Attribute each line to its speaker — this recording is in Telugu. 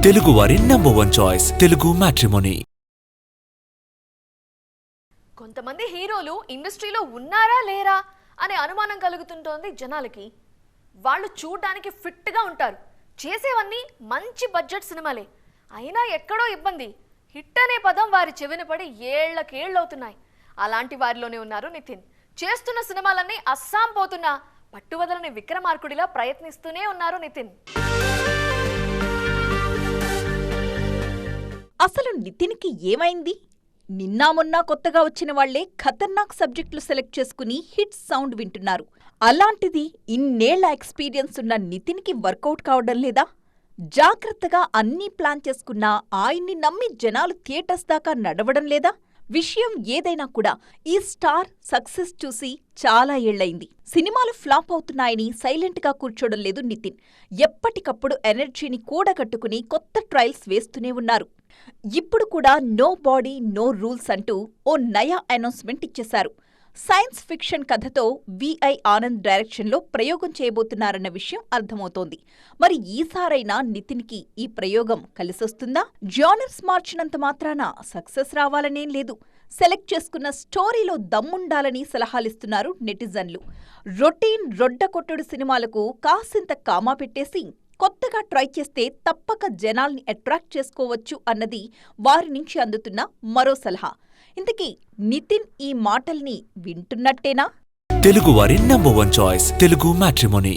Speaker 1: తెలుగువారి #1 చాయిస్ తెలుగు మ్యాట్రిమోనీ.
Speaker 2: కొంతమంది హీరోలు ఇండస్ట్రీలో ఉన్నారా లేరా అనే అనుమానం కలుగుతుంటోంది జనాలకి. వాళ్ళు చూడ్డానికి ఫిట్గా ఉంటారు, చేసేవన్నీ మంచి బడ్జెట్ సినిమాలే. అయినా ఎక్కడో ఇబ్బంది, హిట్ అనే పదం వారి చెవిన పడి ఏళ్లకేళ్లవుతున్నాయి. అలాంటి వారిలోనే ఉన్నారు నితిన్. చేస్తున్న సినిమాలన్నీ అస్సాం పోతున్నా పట్టువదలని విక్రమార్కుడిలా ప్రయత్నిస్తూనే ఉన్నారు నితిన్.
Speaker 3: అసలు నితిన్కి ఏమైంది? నిన్నా మొన్నా కొత్తగా వచ్చిన వాళ్లే ఖతర్నాక్ సబ్జెక్టులు సెలెక్ట్ చేసుకుని హిట్ సౌండ్ వింటున్నారు. అలాంటిది ఇన్నేళ్ల ఎక్స్పీరియన్స్ ఉన్న నితిన్కి వర్కౌట్ కావడం లేదా? జాగ్రత్తగా అన్నీ ప్లాన్ చేసుకున్నా ఆయన్ని నమ్మి జనాలు థియేటర్స్ దాకా నడవడం లేదా? విషయం ఏదైనా కూడా ఈ స్టార్ సక్సెస్ చూసి చాలా ఏళ్లయింది. సినిమాలు ఫ్లాప్ అవుతున్నాయని సైలెంట్గా కూర్చోడం లేదు నితిన్. ఎప్పటికప్పుడు ఎనర్జీని కూడగట్టుకుని కొత్త ట్రయల్స్ వేస్తూనే ఉన్నారు. ఇప్పుడు కూడా నో బాడీ నో రూల్స్ అంటూ ఓ నయా అనౌన్స్మెంట్ ఇచ్చేశారు. సైన్స్ ఫిక్షన్ కథతో విఐ ఆనంద్ డైరెక్షన్లో ప్రయోగం చేయబోతున్నారన్న విషయం అర్థమవుతోంది. మరి ఈసారైనా నితిన్కి ఈ ప్రయోగం కలిసొస్తుందా? జానర్స్ మార్చినంత మాత్రాన సక్సెస్ రావాలనేం లేదు. సెలెక్ట్ చేసుకున్న స్టోరీలో దమ్ముండాలని సలహాలిస్తున్నారు నెటిజన్లు. రొటీన్ రొడ్డకొట్టుడు సినిమాలకు కాసింత కామా పెట్టేసి కొత్తగా ట్రై చేస్తే తప్పక జనాల్ని అట్రాక్ట్ చేసుకోవచ్చు అన్నది వారి నుంచి అందుతున్న మరో సలహా. ఇంతకీ నితిన్ ఈ మాటల్ని వింటున్నట్టేనా?
Speaker 1: తెలుగువారి #1 చాయిస్ తెలుగు మ్యాట్రిమోనీ.